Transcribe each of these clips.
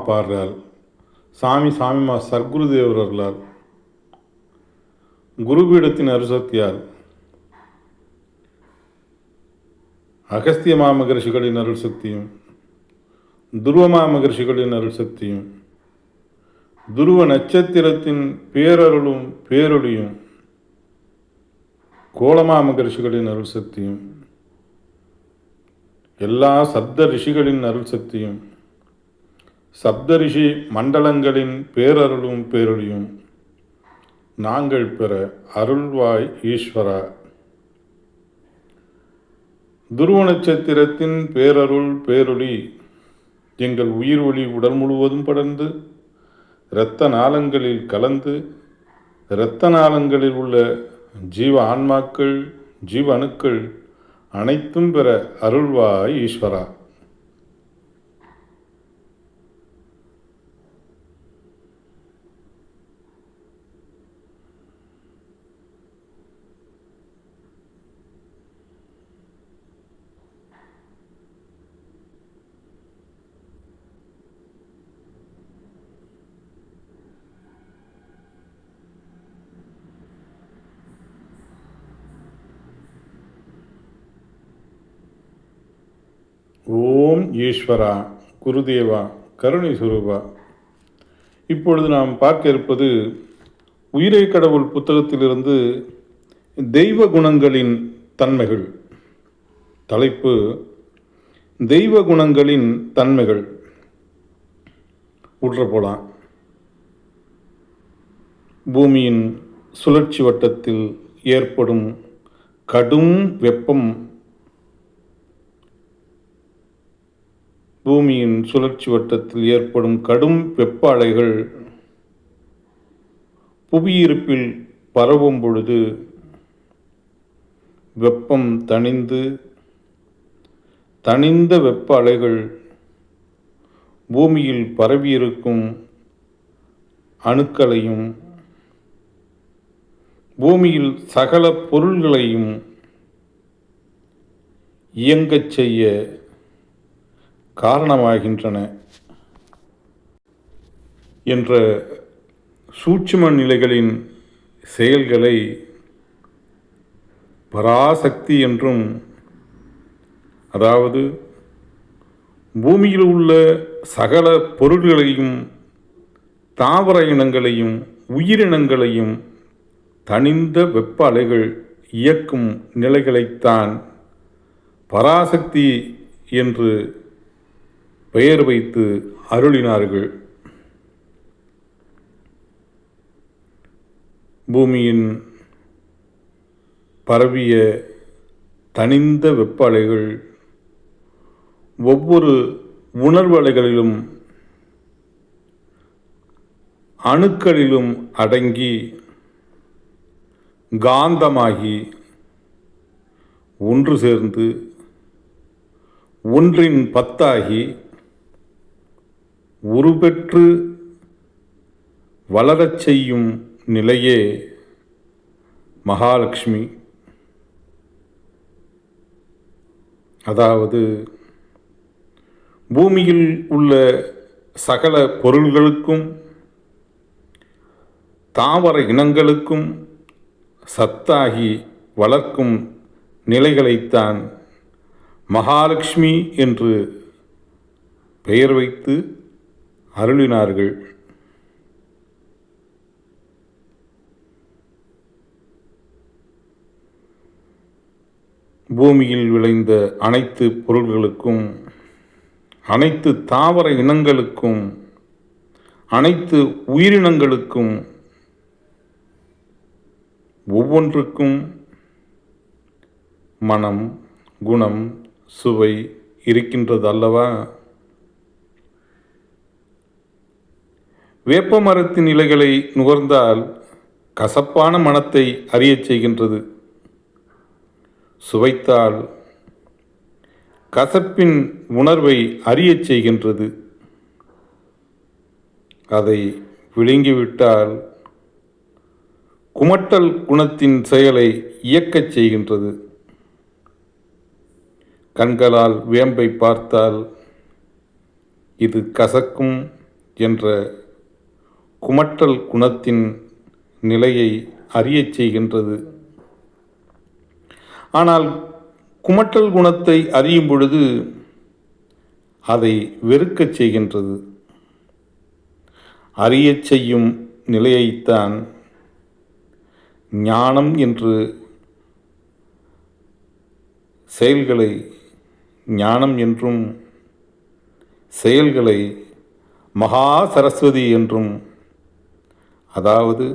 பாடுறார். சாமிமா சர்க்குருதேவர் அருளால், குருபீடத்தின் அருசக்தியால், அகஸ்திய மாமகரிஷிகளின் அருள் சக்தியும், துருவமா மகரிஷிகளின் அருள் சக்தியும், துருவ நட்சத்திரத்தின் பேரருளும் பேரொழியும், கோலமா மகரிஷிகளின் அருள் சக்தியும், எல்லா சப்த ரிஷிகளின் அருள் சக்தியும், சப்த ரிஷி மண்டலங்களின் பேரருளும் பேரொழியும் நாங்கள் பெற அருள்வாய் ஈஸ்வரா. துருவ நட்சத்திரத்தின் பேரருள் பேரொளி எங்கள் உயிர் ஒளி உடல் முழுவதும் படர்ந்து இரத்த நாளங்களில் கலந்து இரத்த நாளங்களில் உள்ள ஜீவ ஆன்மாக்கள் ஜீவ அணுக்கள் அனைத்தும் பெற அருள்வாய் ஈஸ்வரா. ஓம் ஈஸ்வரா, குருதேவா, கருணை சுரூபா. இப்பொழுது நாம் பார்க்க இருப்பது உயிரை கடவுள் புத்தகத்திலிருந்து தெய்வ குணங்களின் தன்மைகள். தலைப்பு தெய்வ குணங்களின் தன்மைகள். உற்ற போலாம். பூமியின் சுழற்சி வட்டத்தில் ஏற்படும் கடும் வெப்பம், பூமியின் சுழற்சி வட்டத்தில் ஏற்படும் கடும் வெப்ப அலைகள் புவியீர்ப்பில் பரவும் பொழுது வெப்பம் தணிந்த வெப்ப அலைகள் பூமியில் பரவியிருக்கும் அணுக்களையும் பூமியில் சகல பொருள்களையும் இயங்கச் செய்ய காரணமாகின்றன என்ற சூட்சும நிலைகளின் செயல்களை பராசக்தி என்றும், அதாவது பூமியில் உள்ள சகல பொருள்களையும் தாவர இனங்களையும் உயிரினங்களையும் தணிந்த வெப்ப அலைகள் இயக்கும் நிலைகளைத்தான் பராசக்தி என்று பெயர் வைத்து அருளினார்கள். பூமியின் பரவிய தணிந்த வெப்ப அலைகள் ஒவ்வொரு உணர்வு அலைகளிலும் அணுக்களிலும் அடங்கி காந்தமாகி ஒன்று சேர்ந்து ஒன்றின் பத்தாகி உருபெற்று வளரச் செய்யும் நிலையே மகாலட்சுமி. அதாவது பூமியில் உள்ள சகல பொருள்களுக்கும் தாவர இனங்களுக்கும் சத்தாகி வளர்க்கும் நிலைகளைத்தான் மகாலட்சுமி என்று பெயர் வைத்து அருளினார்கள். பூமியில் விளைந்த அனைத்து பொருள்களுக்கும் அனைத்து தாவர இனங்களுக்கும் அனைத்து உயிரினங்களுக்கும் ஒவ்வொன்றுக்கும் மனம், குணம், சுவை இருக்கின்றது அல்லவா? வேப்ப மரத்தின் இலைகளை நுகர்ந்தால் கசப்பான மனத்தை அறியச் செய்கின்றது. சுவைத்தால் கசப்பின் உணர்வை அறியச் செய்கின்றது. அதை விழுங்கிவிட்டால் குமட்டல் குணத்தின் செயலை இயக்கச் செய்கின்றது. கண்களால் வேம்பை பார்த்தால் இது கசக்கும் என்ற குமட்டல் குணத்தின் நிலையை அறியச் செய்கின்றது. ஆனால் குமட்டல் குணத்தை அறியும் பொழுது அதை வெறுக்கச் செய்கின்றது. அறியச் செய்யும் நிலையைத்தான் ஞானம் என்று செயல்களை ஞானம் என்றும் செயல்களை மகா சரஸ்வதி என்றும், அதாவது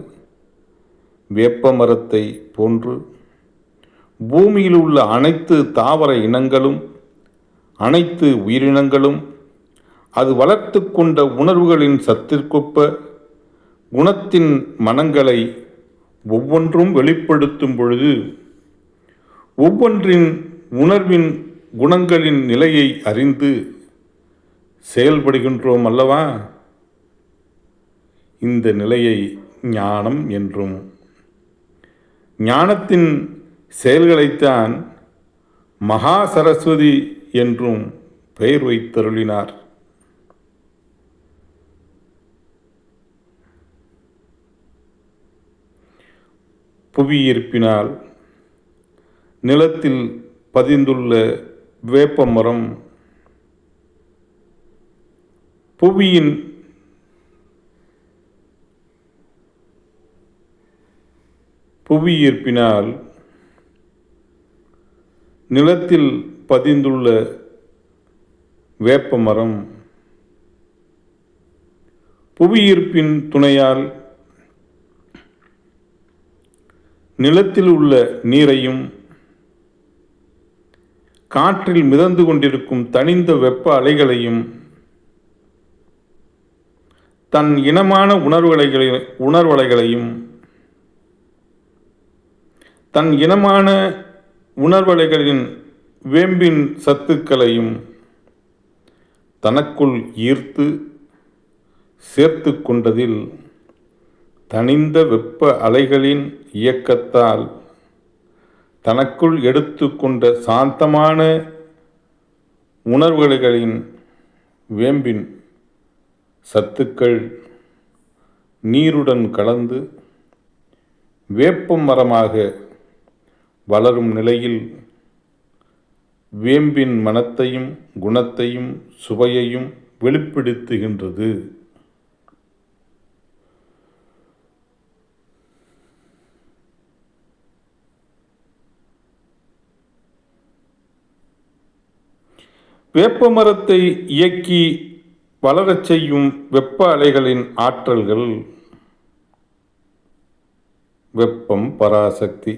வேப்ப மரத்தை போன்று பூமியில் உள்ள அனைத்து தாவர இனங்களும் அனைத்து உயிரினங்களும் அது வளர்த்து கொண்ட உணர்வுகளின் சத்திற்கொப்ப குணத்தின் மனங்களை ஒவ்வொன்றும் வெளிப்படுத்தும் பொழுது ஒவ்வொன்றின் உணர்வின் குணங்களின் நிலையை அறிந்து செயல்படுகின்றோம் அல்லவா? இந்த நிலையை ஞானம் என்றும், ஞானத்தின் செயல்களைத்தான் மகா சரஸ்வதி என்றும் பெயர் வைத்தருளினார். புவியீர்ப்பினால் நிலத்தில் பதிந்துள்ள வேப்பமரம் புவியீர்ப்பினால் நிலத்தில் பதிந்துள்ள வேப்பமரம் புவியீர்ப்பின் துணையால் நிலத்தில் உள்ள நீரையும் காற்றில் மிதந்து கொண்டிருக்கும் தனிந்த வெப்ப அலைகளையும் தன் இனமான உணர்வலைகளையும் தன் இனமான உணர்வலைகளின் வேம்பின் சத்துக்களையும் தனக்குள் ஈர்த்து சேர்த்து கொண்டதில் தனிந்த வெப்ப அலைகளின் இயக்கத்தால் தனக்குள் எடுத்து கொண்ட சாந்தமான உணர்வுகளின் வேம்பின் சத்துக்கள் நீருடன் கலந்து வேப்ப மரமாக வளரும் நிலையில் வேம்பின் மனத்தையும் குணத்தையும் சுவையையும் வெளிப்படுத்துகின்றது. வேப்ப மரத்தை இயக்கி வளரச் செய்யும் வெப்ப அலைகளின் ஆற்றல்கள் வெப்பம் பராசக்தி.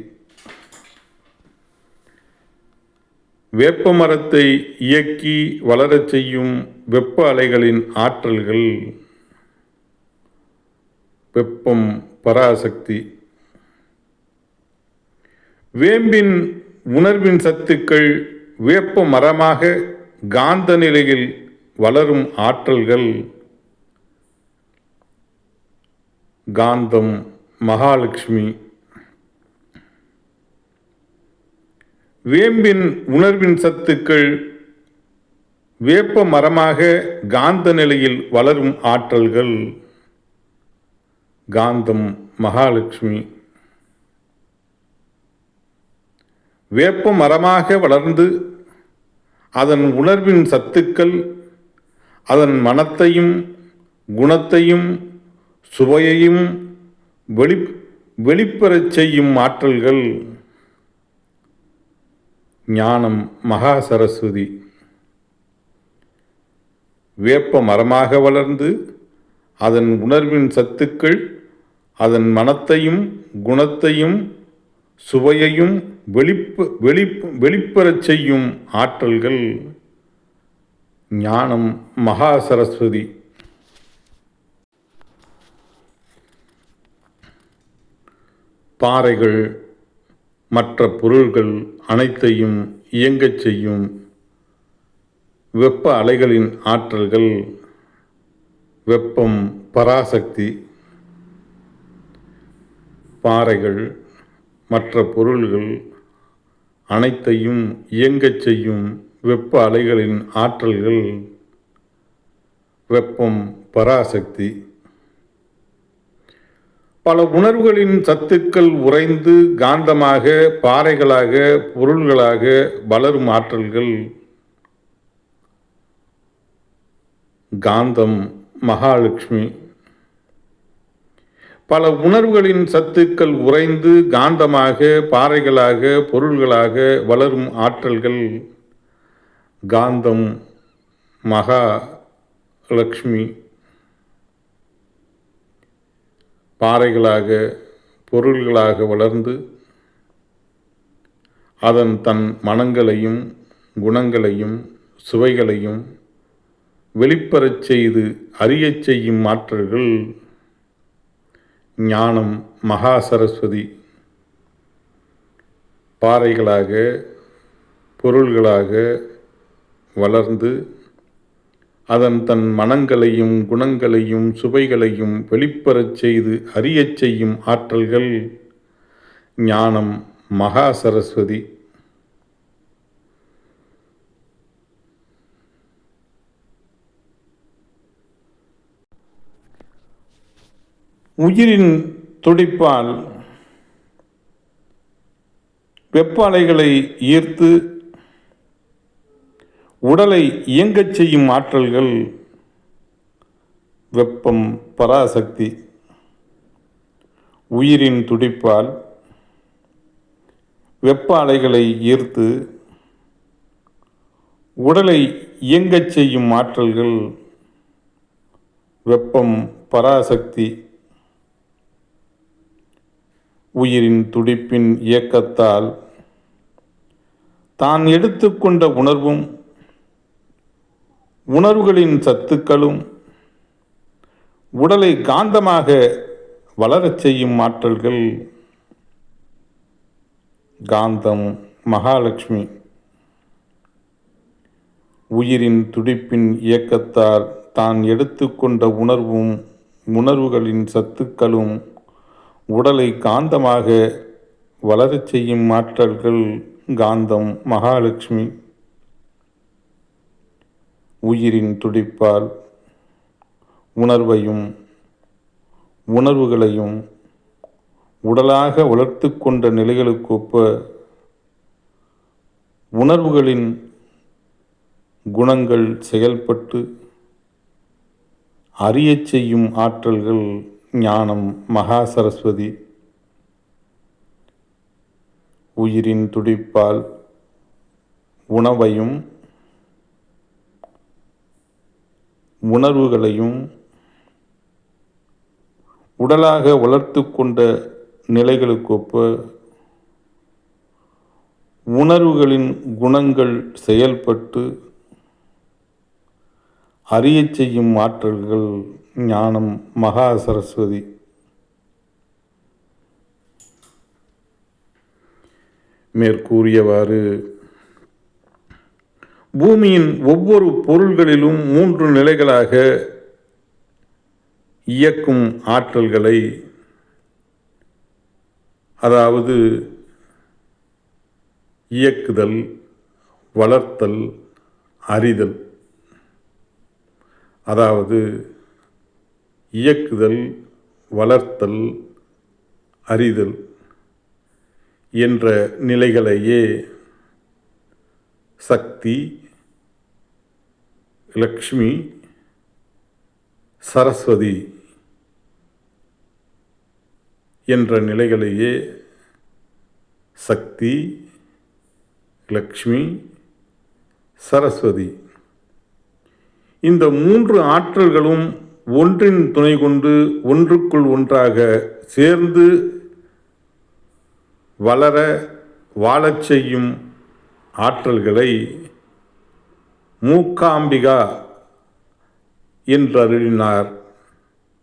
வேப்ப மரத்தை இயக்கி வளரச் செய்யும் வெப்ப அலைகளின் ஆற்றல்கள் வெப்பம் பராசக்தி. வேம்பின் உணர்வின் சத்துக்கள் வேப்ப மரமாக காந்த நிலையில் வளரும் ஆற்றல்கள் காந்தம் மகாலட்சுமி. வேம்பின் உணர்வின் சத்துக்கள் வேப்ப மரமாக காந்த நிலையில் வளரும் ஆற்றல்கள் காந்தம் மகாலட்சுமி. வேப்ப மரமாக வளர்ந்து அதன் உணர்வின் சத்துக்கள் அதன் மனத்தையும் குணத்தையும் சுவையையும் வெளிப்பெறச் செய்யும் ஆற்றல்கள் ஞானம் மகா சரஸ்வதி. வேப்ப மரமாக வளர்ந்து அதன் உணர்வின் சத்துக்கள் அதன் மனத்தையும் குணத்தையும் சுவையையும் வெளிப்பெறச் செய்யும் ஆற்றல்கள் ஞானம் மகா சரஸ்வதி. பாறைகள் மற்ற பொருள்கள் அனைத்தையும் இயங்கச் செய்யும் வெப்ப அலைகளின் ஆற்றல்கள் வெப்பம் பராசக்தி. பாறைகள் மற்ற பொருள்கள் அனைத்தையும் இயங்கச் செய்யும் வெப்ப அலைகளின் ஆற்றல்கள் வெப்பம் பராசக்தி. பல உணர்வுகளின் சத்துக்கள் உறைந்து காந்தமாக, பாறைகளாக, பொருள்களாக வளரும் ஆற்றல்கள் காந்தம் மகாலட்சுமி. பல உணர்வுகளின் சத்துக்கள் உறைந்து காந்தமாக, பாறைகளாக, பொருள்களாக வளரும் ஆற்றல்கள் காந்தம் மகாலட்சுமி. பாறைகளாக, பொருள்களாக வளர்ந்து அதன் தன் மனங்களையும் குணங்களையும் சுவைகளையும் வெளிப்பெறச் செய்து அறியச் செய்யும் ஆற்றல்கள் ஞானம் மகா சரஸ்வதி. பாறைகளாக, பொருள்களாக வளர்ந்து அதன் தன் மனங்களையும் குணங்களையும் சுவைகளையும் வெளிப்பெறச் செய்து அறியச் செய்யும் ஆற்றல்கள் ஞானம் மகா சரஸ்வதி. உயிரின் துடிப்பால் வெப்ப அலைகளை ஈர்த்து உடலை இயங்கச் செய்யும் ஆற்றல்கள் வெப்பம் பராசக்தி. உயிரின் துடிப்பால் வெப்ப அலைகளை ஈர்த்து உடலை இயங்கச் செய்யும் ஆற்றல்கள் வெப்பம் பராசக்தி. உயிரின் துடிப்பின் இயக்கத்தால் தான் எடுத்துக்கொண்ட உணர்வும் உணர்வுகளின் சத்துக்களும் உடலை காந்தமாக வளரச் செய்யும் ஆற்றல்கள் காந்தம் மகாலட்சுமி. உயிரின் துடிப்பின் இயக்கத்தால் தான் எடுத்துக்கொண்ட உணர்வும் உணர்வுகளின் சத்துக்களும் உடலை காந்தமாக வளரச் செய்யும் ஆற்றல்கள் காந்தம் மகாலட்சுமி. உயிரின் துடிப்பால் உணர்வையும் உணர்வுகளையும் உடலாக வளர்த்து கொண்ட நிலைகளுக்கொப்ப உணர்வுகளின் குணங்கள் செயல்பட்டு அறியச் செய்யும் ஆற்றல்கள் ஞானம் மகா சரஸ்வதி. உயிரின் துடிப்பால் உணவையும் உணர்வுகளையும் உடலாக வளர்த்து கொண்ட நிலைகளுக்கொப்ப உணர்வுகளின் குணங்கள் செயல்பட்டு அறியச் செய்யும் ஆற்றல்கள் ஞானம் மகா சரஸ்வதி. மேற்கூறியவாறு பூமியின் ஒவ்வொரு பொருள்களிலும் 3 நிலைகளாக இயக்கும் ஆற்றல்களை, அதாவது இயக்குதல், வளர்த்தல், அறிதல், அதாவது இயக்குதல், வளர்த்தல், அறிதல் என்ற நிலைகளையே சக்தி, லக்ஷ்மி, சரஸ்வதி என்ற நிலைகளையே சக்தி, லக்ஷ்மி, சரஸ்வதி இந்த 3 ஆற்றல்களும் ஒன்றின் துணை கொண்டு ஒன்றுக்குள் ஒன்றாக சேர்ந்து வளர வாழச் செய்யும் ஆற்றல்களை மூகாம்பிகா என்றருளினார்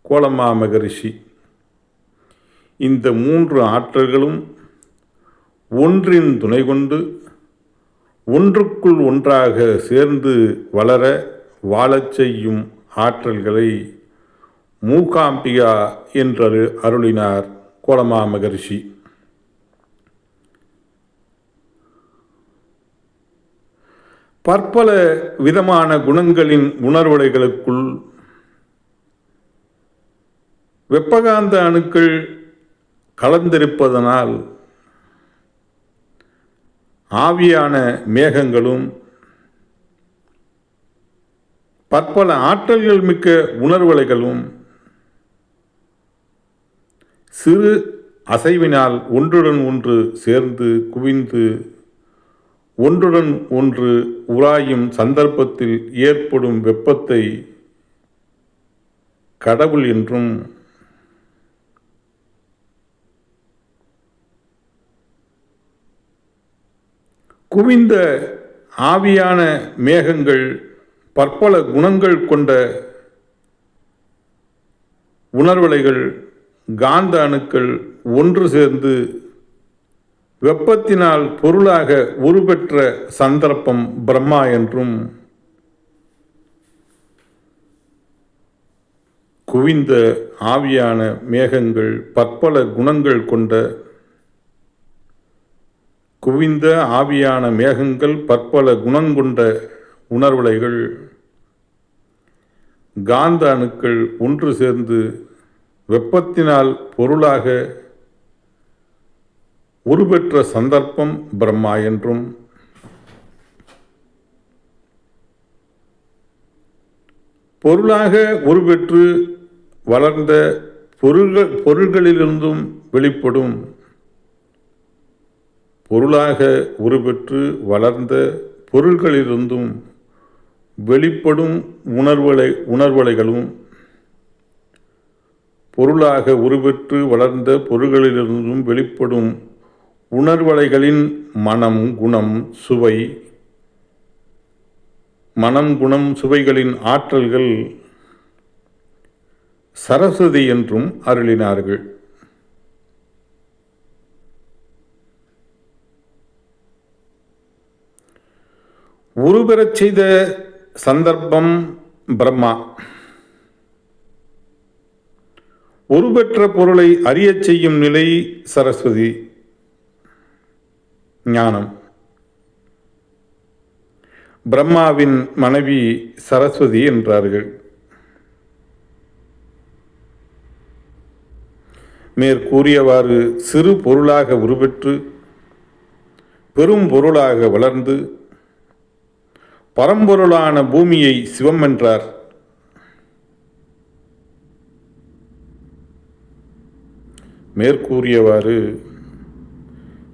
கோலமா மகரிஷி. இந்த 3 ஆற்றல்களும் ஒன்றின் துணை கொண்டு ஒன்றுக்குள் ஒன்றாக சேர்ந்து வளர வாழச் செய்யும் ஆற்றல்களை மூகாம்பிகா என்று அருளினார் கோலமா மகரிஷி. பற்பல விதமான குணங்களின் உணர்வுடைகளுக்குள் வெப்பகாந்த அணுக்கள் கலந்திருப்பதனால் ஆவியான மேகங்களும் பற்பல ஆற்றல்கள் மிக்க உணர்வலைகளும் சிறு அசைவினால் ஒன்றுடன் ஒன்று சேர்ந்து குவிந்து ஒன்றுடன் ஒன்று உராயும் சந்தர்ப்பத்தில் ஏற்படும் வெப்பத்தை கடவுள் என்றும் குவிந்த ஆவியான மேகங்கள் பற்பல குணங்கள் கொண்ட உணர்வலைகள் காந்த அணுக்கள் ஒன்று சேர்ந்து வெப்பத்தினால் பொருளாக உருப்பெற்ற சந்தர்ப்பம் பிரம்மா என்றும் குவிந்த ஆவியான மேகங்கள் பற்பல குணங்கள் கொண்ட குவிந்த ஆவியான மேகங்கள் பற்பல குணங்கொண்ட உணர்வலைகள் காந்த அணுக்கள் ஒன்று சேர்ந்து வெப்பத்தினால் பொருளாக உருப்பெற்ற சந்தர்ப்பம் பிரம்மா என்றும் பொருளாக உருப்பெற்று வளர்ந்த பொருள்களிலிருந்தும் வெளிப்படும் பொருளாக உருப்பெற்று வளர்ந்த பொருள்களிலிருந்தும் வெளிப்படும் உணர்வலைகளும் பொருளாக உருப்பெற்று வளர்ந்த பொருள்களிலிருந்தும் வெளிப்படும் உணர்வலைகளின் மனம் குணம் சுவை மனம் குணம் சுவைகளின் ஆற்றல்கள் சரஸ்வதி என்றும் அருளினார்கள். உருபெறச் செய்த சந்தர்ப்பம் பிரம்மா. உருபெற்ற பொருளை அறியச் செய்யும் நிலை சரஸ்வதி ஞானம். பிரம்மாவின் மனைவி சரஸ்வதி என்றார்கள். மேற்கூறியவாறு சிறு பொருளாக உருப்பெற்று பெரும் பொருளாக வளர்ந்து பரம்பொருளான பூமியை சிவம் என்றார். மேற்கூறியவாறு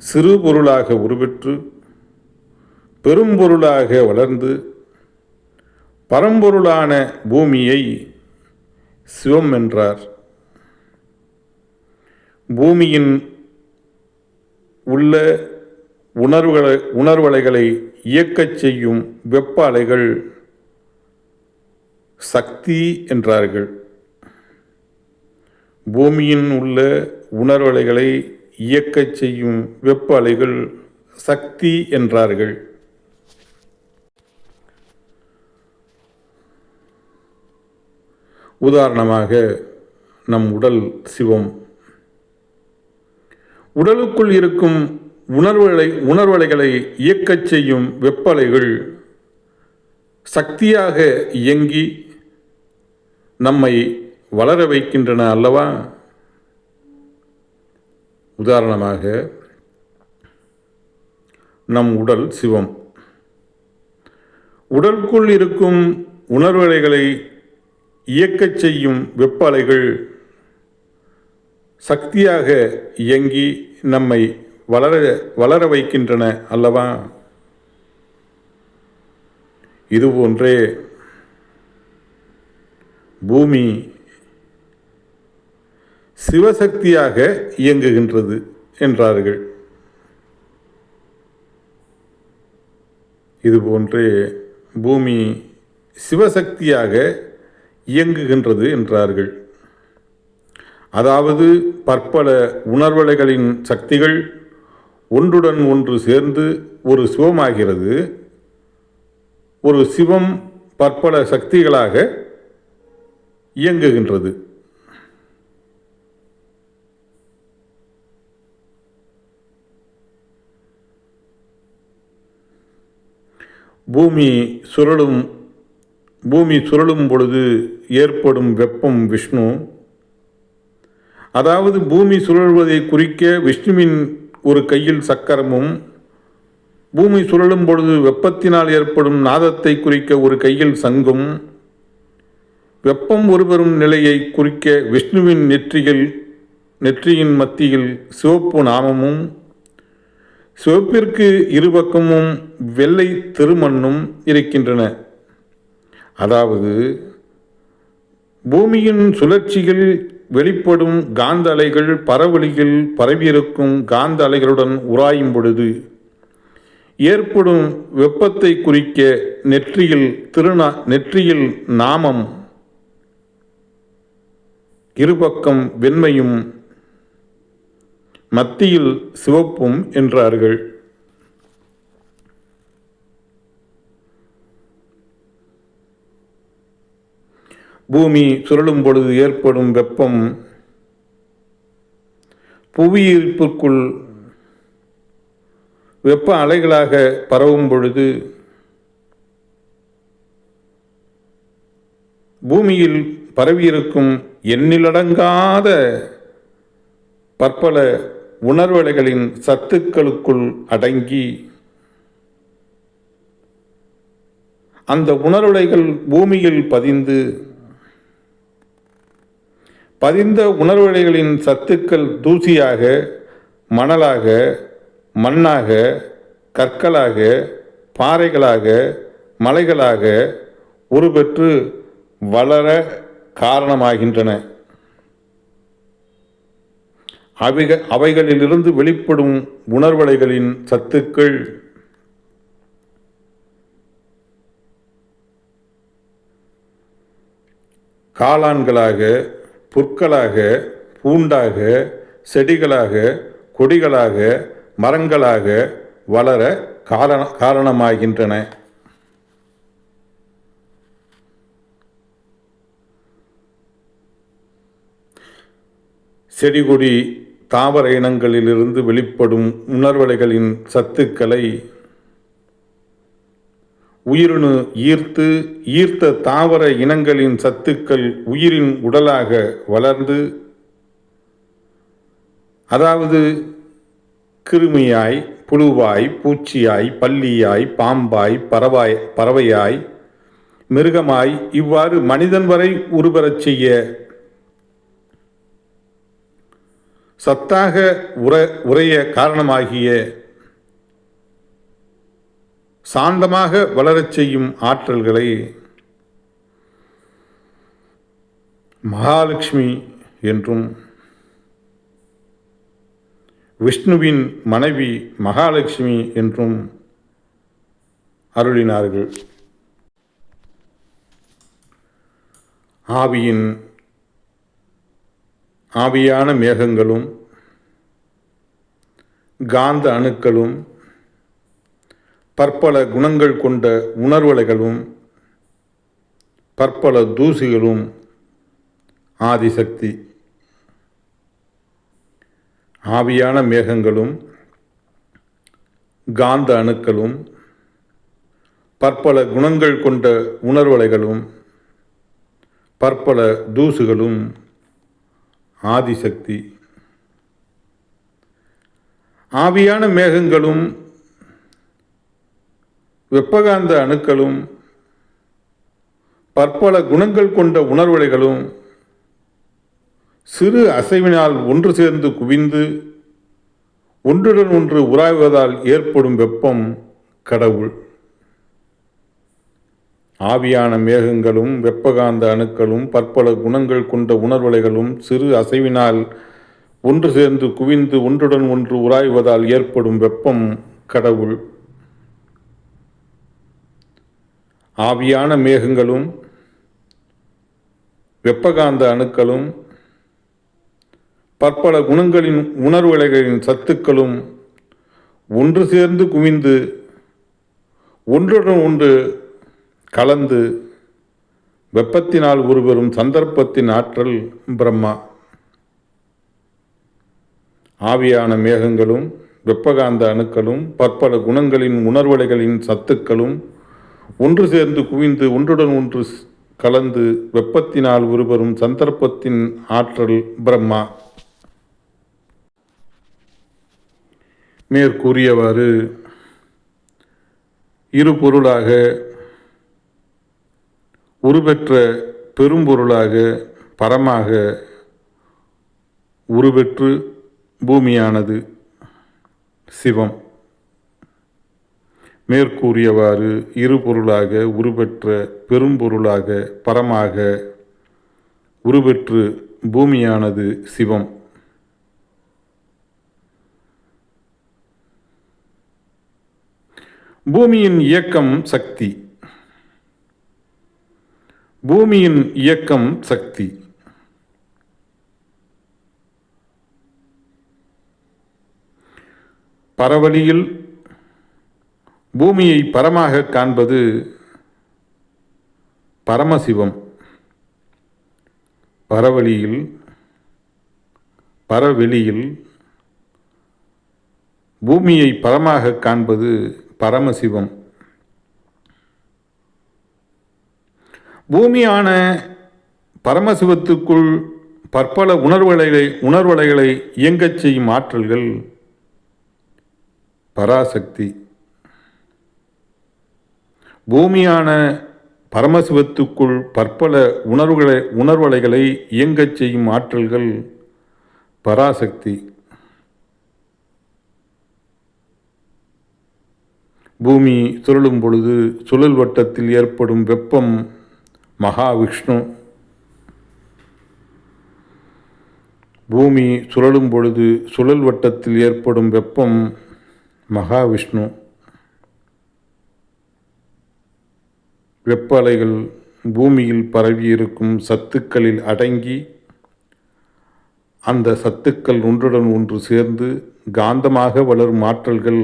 சிறு பொருளாக உருப்பெற்று பெரும் பொருளாக வளர்ந்து பரம்பொருளான பூமியை சிவம் என்றார். பூமியின் உள்ள உணர்வலைகளை இயக்கச் செய்யும் வெப்ப அலைகள் சக்தி என்றார்கள். பூமியின் உள்ள உணர்வலைகளை இயக்கச் செய்யும் வெப்ப அலைகள் சக்தி என்றார்கள். உதாரணமாக நம் உடல் சிவம். உடலுக்குள் இருக்கும் உணர்வலைகளை இயக்கச் செய்யும் வெப்பலைகள் சக்தியாக இயங்கி நம்மை வளர வைக்கின்றன அல்லவா? உதாரணமாக நம் உடல் சிவம். உடலுக்குள் இருக்கும் உணர்வலைகளை இயக்கச் செய்யும் வெப்பலைகள் சக்தியாக இயங்கி நம்மை வளர வைக்கின்றன அல்லவா? இதுபோன்றே பூமி சிவசக்தியாக இயங்குகின்றது என்றார்கள். இதுபோன்றே பூமி சிவசக்தியாக இயங்குகின்றது என்றார்கள். அதாவது பற்பல உணர்வலைகளின் சக்திகள் ஒன்றுடன் ஒன்று சேர்ந்து ஒரு சிவமாகிறது. ஒரு சிவம் பற்பல சக்திகளாக இயங்குகின்றது. பூமி சுழலும் பொழுது ஏற்படும் வெப்பம் விஷ்ணு, அதாவது பூமி சுழல்வதை குறிக்க விஷ்ணுவின் ஒரு கையில் சக்கரமும், பூமி சுழலும் பொழுது வெப்பத்தினால் ஏற்படும் நாதத்தை குறிக்க ஒரு கையில் சங்கும், வெப்பம் ஒருவரும் நிலையை குறிக்க விஷ்ணுவின் நெற்றியின் மத்தியில் சிவப்பு நாமமும், சிவப்பிற்கு இருபக்கமும் வெள்ளை திருமண்ணும் இருக்கின்றன. அதாவது பூமியின் சுழற்சியில் வெளிப்படும் காந்த அலைகள் பரவெளியில் பரவியிருக்கும் காந்த அலைகளுடன் உராயும் பொழுது ஏற்படும் வெப்பத்தை குறிக்க நெற்றியில் நாமம், இருபக்கம் வெண்மையும் மத்தியில் சிவப்பும் என்றார்கள். பூமி சுழலும் பொழுது ஏற்படும் வெப்பம் புவியீர்ப்பிற்குள் வெப்ப அலைகளாக பரவும் பொழுது பூமியில் பரவியிருக்கும் எண்ணிலடங்காத பற்பல உணர்வலைகளின் சத்துக்களுக்குள் அடங்கி அந்த உணர்வலைகள் பூமியில் பதிந்த உணர்வலைகளின் சத்துக்கள் தூசியாக, மணலாக, மண்ணாக, கற்களாக, பாறைகளாக, மலைகளாக உருப்பெற்று வளர காரணமாகின்றன. அவைகளிலிருந்து வெளிப்படும் உணர்வலைகளின் சத்துக்கள் காளான்களாக, புற்களாக, பூண்டாக, செடிகளாக, கொடிகளாக, மரங்களாக வளர காரணமாகின்றன. செடிகொடி தாவர இனங்களிலிருந்து வெளிப்படும் உணர்வலைகளின் சத்துக்களை உயிரணு ஈர்த்த தாவர இனங்களின் சத்துக்கள் உயிரின் உடலாக வளர்ந்து, அதாவது கிருமியாய், புழுவாய், பூச்சியாய், பல்லியாய், பாம்பாய், பறவையாய், மிருகமாய் இவ்வாறு மனிதன் வரை உருபெறச் செய்ய சத்தாக உரைய காரணமாகிய சாந்தமாக வளரச் செய்யும் ஆற்றல்களை மகாலட்சுமி என்றும், விஷ்ணுவின் மனைவி மகாலட்சுமி என்றும் அருளினார்கள். ஆவியான மேகங்களும் காந்த அணுக்களும் பற்பல குணங்கள் கொண்ட உணர்வலைகளும் பற்பல தூசிகளும் ஆதிசக்தி. ஆவியான மேகங்களும் காந்த அணுக்களும் பற்பல குணங்கள் கொண்ட உணர்வலைகளும் பற்பல தூசுகளும் ஆதிசக்தி. ஆவியான மேகங்களும் வெப்பகாந்த அணுக்களும் பற்பல குணங்கள் கொண்ட உணர்வலைகளும் சிறு அசைவினால் ஒன்று சேர்ந்து குவிந்து ஒன்றுடன் ஒன்று உராய்வதால் ஏற்படும் வெப்பம் கடவுள். ஆவியான மேகங்களும் வெப்பகாந்த அணுக்களும் பற்பல குணங்கள் கொண்ட உணர்வலைகளும் சிறு அசைவினால் ஒன்று சேர்ந்து குவிந்து ஒன்றுடன் ஒன்று உராய்வதால் ஏற்படும் வெப்பம் கடவுள். ஆவியான மேகங்களும் வெப்பகாந்த அணுக்களும் பற்பல குணங்களின் உணர்வலைகளின் சத்துக்களும் ஒன்று சேர்ந்து குவிந்து ஒன்றுடன் ஒன்று கலந்து வெப்பத்தினால் உருவரும் சந்தர்ப்பத்தின் ஆற்றல் பிரம்மா. ஆவியான மேகங்களும் வெப்பகாந்த அணுக்களும் பற்பல குணங்களின் உணர்வலைகளின் சத்துக்களும் ஒன்று சேர்ந்து குவிந்து ஒன்றுடன் ஒன்று கலந்து வெப்பத்தினால் உருவரும் சந்தர்ப்பத்தின் ஆற்றல் பிரம்மா. மேற்கூறியவாறு இரு பொருளாக உருபெற்ற பெரும்பொருளாக பரமாக உருபெற்று பூமியானது சிவம். மேற்கூறியவாறு இரு பொருளாக உருபெற்ற பெரும்பொருளாக பரமாக உருபெற்று பூமியானது சிவம். பூமியின் இயக்கம் சக்தி. பூமியின் இயக்கம் சக்தி. பரவலியில் பூமியை பரமாக காண்பது பரமசிவம். பரவெளியில் பூமியை பரமாக காண்பது பரமசிவம். பூமியான பரமசிவத்துக்குள் பற்பல உணர்வலைகளை இயங்கச் செய்யும் ஆற்றல்கள் பராசக்தி. பூமியான பரமசிவத்துக்குள் பற்பல உணர்வலைகளை இயங்கச் செய்யும் ஆற்றல்கள் பராசக்தி. பூமி சுழலும் பொழுது சுழல் வட்டத்தில் ஏற்படும் வெப்பம் மகாவிஷ்ணு. பூமி சுழலும் பொழுது சுழல் வட்டத்தில் ஏற்படும் வெப்பம் மகாவிஷ்ணு. வெப்ப அலைகள் பூமியில் பரவியிருக்கும் சத்துக்களில் அடங்கி அந்த சத்துக்கள் ஒன்றுடன் ஒன்று சேர்ந்து காந்தமாக வளரும் ஆற்றல்கள்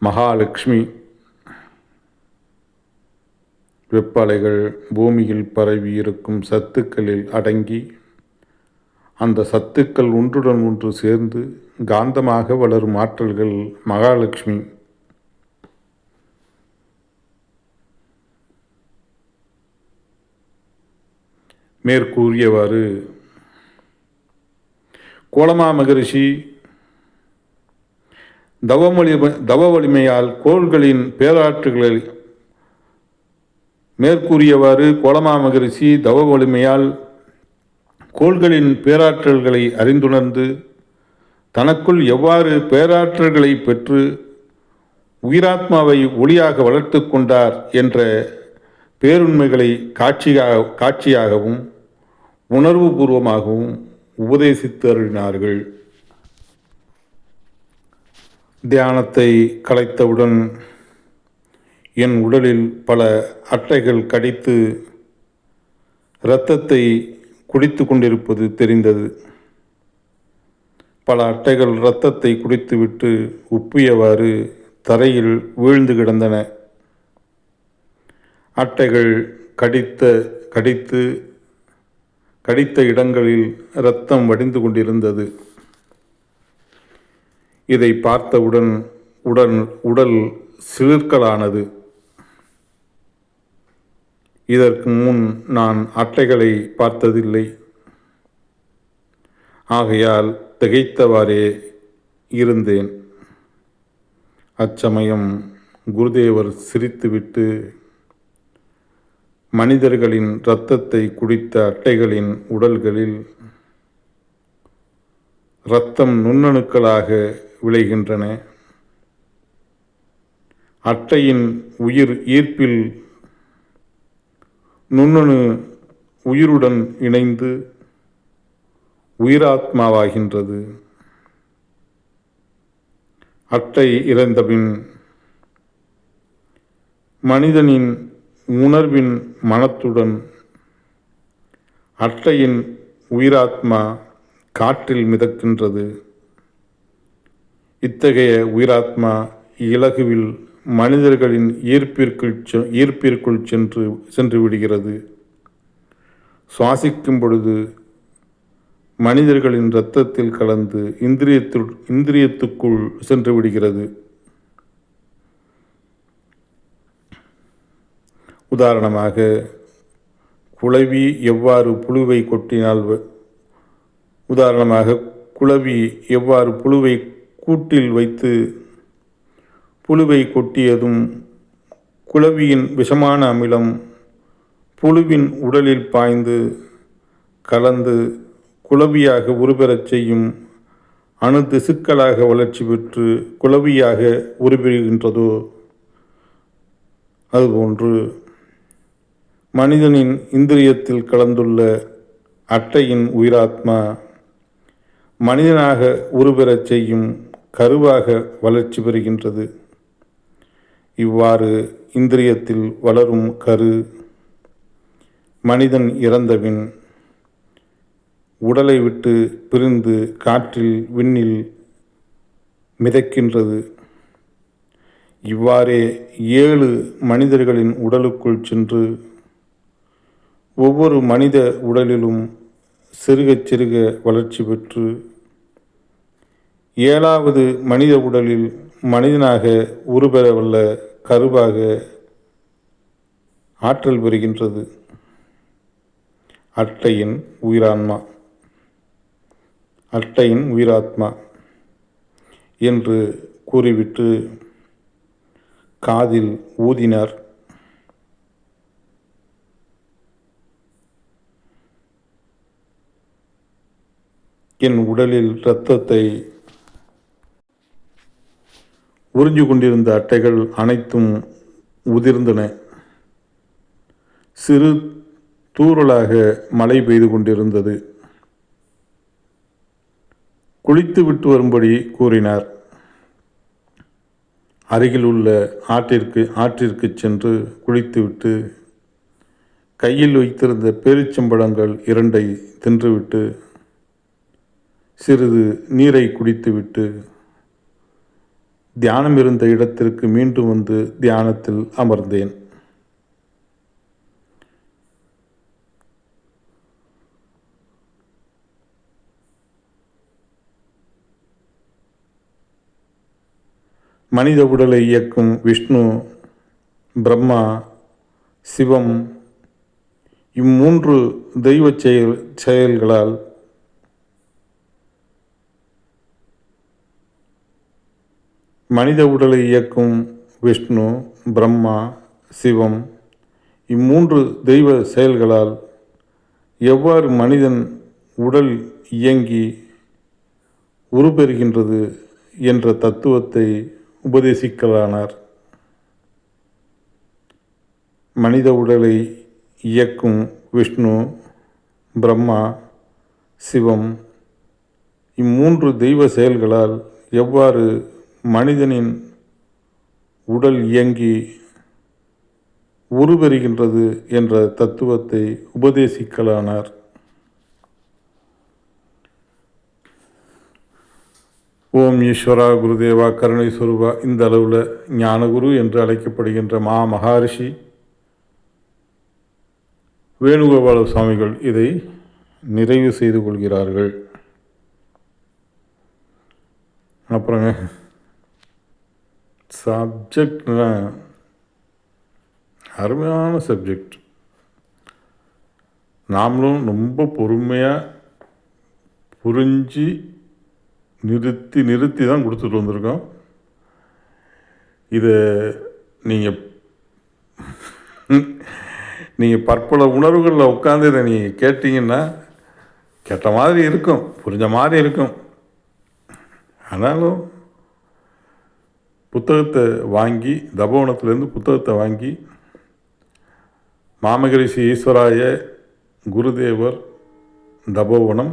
மகாலட்சுமி. வெப்ப அலைகள் பூமியில் பரவியிருக்கும் சத்துக்களில் அடங்கி அந்த சத்துக்கள் ஒன்றுடன் ஒன்று சேர்ந்து காந்தமாக வளரும் ஆற்றல்கள் மகாலட்சுமி. மேற்கூறியவாறு கோலமா மகரிஷி தவ வலிமையால் கோள்களின் பேராற்றுகளை மேற்கூறியவாறு கோலமா மகரிஷி தவ வலிமையால் கோள்களின் பேராற்றல்களை அறிந்துணர்ந்து தனக்குள் எவ்வாறு பேராற்றல்களை பெற்று உயிராத்மாவை ஒளியாக வளர்த்து கொண்டார் என்ற பேருண்மைகளை காட்சியாகவும் உணர்வுபூர்வமாகவும் உபதேசித்து அருளினார்கள். தியானத்தை கலைத்தவுடன் என் உடலில் பல அட்டைகள் கடித்து இரத்தத்தை குடித்து கொண்டிருப்பது தெரிந்தது. பல அட்டைகள் இரத்தத்தை குடித்துவிட்டு உப்பியவாறு தரையில் வீழ்ந்து கிடந்தன. அட்டைகள் கடித்த இடங்களில் இரத்தம் வடிந்து கொண்டிருந்தது. இதை பார்த்தவுடன் உடல் சிலிர்க்கலானது. இதற்கு முன் நான் அட்டைகளை பார்த்ததில்லை. ஆகையால் திகைத்தவாறே இருந்தேன். அச்சமயம் குருதேவர் சிரித்துவிட்டு, மனிதர்களின் இரத்தத்தை குடித்த அட்டைகளின் உடல்களில் இரத்தம் நுண்ணணுக்களாக விளைகின்றன. அட்டையின் உயிர் ஈர்ப்பில் நுண்ணணு உயிருடன் இணைந்து உயிராத்மாவாகின்றது. அட்டை இறந்தபின் மனிதனின் உணர்வின் மனத்துடன் அட்டையின் உயிராத்மா காற்றில் மிதக்கின்றது. இத்தகைய உயிராத்மா இலகுவில் மனிதர்களின் ஈர்ப்பிற்குள் சென்று விடுகிறது. சுவாசிக்கும் பொழுது மனிதர்களின் இரத்தத்தில் கலந்து இந்திரியத்துக்குள் சென்று விடுகிறது. உதாரணமாக, குளவி எவ்வாறு புழுவை கூட்டில் வைத்து புழுவை கொட்டியதும் குளவியின் விஷமான அமிலம் புழுவின் உடலில் பாய்ந்து கலந்து குளவியாக உருபெறச் செய்யும் அணு திசுக்களாக வளர்ச்சி பெற்று குளவியாக உருபெறுகின்றதோ அதுபோன்று மனிதனின் இந்திரியத்தில் கலந்துள்ள அட்டையின் உயிராத்மா மனிதனாக உருபெறச் செய்யும் கருவாக வளர்ச்சி பெறுகின்றது. இவ்வாறு இந்திரியத்தில் வளரும் கரு மனிதன் இறந்தபின் உடலை விட்டு பிரிந்து காற்றில் விண்ணில் மிதக்கின்றது. இவ்வாறே 7 மனிதர்களின் உடலுக்குள் சென்று ஒவ்வொரு மனித உடலிலும் சிறுக சிறுக வளர்ச்சி பெற்று 7வது மனித உடலில் மனிதனாக உருபெறவல்ல கருவாக ஆற்றல் பெறுகின்றது. அட்டையின் உயிரான்மா, அட்டையின் உயிராத்மா என்று கூறிவிட்டு காதில் ஊதினார். என் உடலில் இரத்தத்தை உறிஞ்சு கொண்டிருந்த அட்டைகள் அனைத்தும் உதிர்ந்தன. சிறு தூறலாக மழை பெய்து கொண்டிருந்தது. குளித்து விட்டு வரும்படி கூறினார். அருகில் உள்ள ஆற்றிற்கு சென்று குளித்துவிட்டு கையில் வைத்திருந்த பேரிச்சம்பழங்கள் 2 தின்றுவிட்டு சிறிது நீரை குடித்துவிட்டு தியானம் இருந்த இடத்திற்கு மீண்டும் வந்து தியானத்தில் அமர்ந்தேன். மனித உடலை இயக்கும் விஷ்ணு, பிரம்மா, சிவம் இம்மூன்று தெய்வ செயல்களால் மனித உடலை இயக்கும் விஷ்ணு, பிரம்மா, சிவம் இம்மூன்று தெய்வ செயல்களால் எவ்வாறு மனிதன் உடல் இயங்கி உருப்பெறுகின்றது என்ற தத்துவத்தை உபதேசிக்கலானார். மனித உடலை இயக்கும் விஷ்ணு, பிரம்மா, சிவம் இம்மூன்று தெய்வ செயல்களால் எவ்வாறு மனிதனின் உடல் இயங்கி உருப்பெறுகின்றது என்ற தத்துவத்தை உபதேசிக்கலானார். ஓம் ஈஸ்வரா குருதேவா கருணை சொருபா. இந்த அளவில் ஞானகுரு என்று அழைக்கப்படுகின்ற மகாரிஷி வேணுகோபால சுவாமிகள் இதை நிறைவு செய்து கொள்கிறார்கள். அப்புறங்க சப்ஜெக்ட்னா அருமையான சப்ஜெக்ட். நாமளும் ரொம்ப பொறுமையாக புரிஞ்சு நிறுத்தி தான் கொடுத்துட்டு வந்திருக்கோம். இதை நீங்கள் பற்பல உணர்வுகளில் உட்காந்து இதை நீங்கள் கேட்டிங்கன்னா கேட்ட மாதிரி இருக்கும், புரிஞ்ச மாதிரி இருக்கும். ஆனாலும் புத்தகத்தை வாங்கி தபோவனத்திலேருந்து புத்தகத்தை வாங்கி மாமகரிஷி ஈஸ்வராய குருதேவர் தபோவனம்,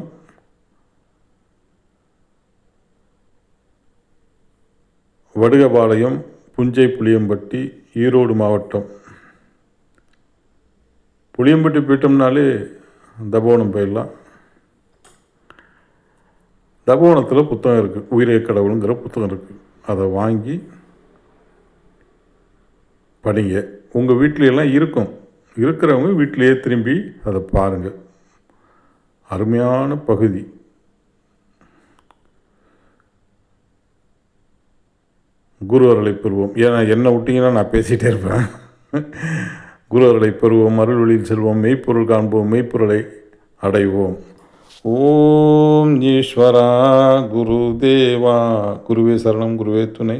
வடுகபாளையம், புஞ்சை புளியம்பட்டி, ஈரோடு மாவட்டம். புளியம்பட்டி போயிட்டோம்னாலே தபோவனம் போயிடலாம். தபோவனத்தில் புத்தகம் இருக்குது, உயிரே கடவுளுங்கிற புத்தகம் இருக்குது. அதை வாங்கி படிங்க. உங்கள் வீட்டிலெல்லாம் இருக்கும், இருக்கிறவங்க வீட்டிலையே திரும்பி அதை பாருங்கள். அருமையான பகுதி. குரு அருளை பெறுவோம். ஏன்னா என்னை விட்டிங்கன்னா நான் பேசிகிட்டே இருப்பேன். குரு அருளை பெறுவோம், அருள் வழியில் செல்வோம், மெய்ப்பொருள் காண்போம், மெய்ப்பொருளை அடைவோம். ஓம் ஈஸ்வரா குருதேவா. குருவே சரணம், குருவே துணை.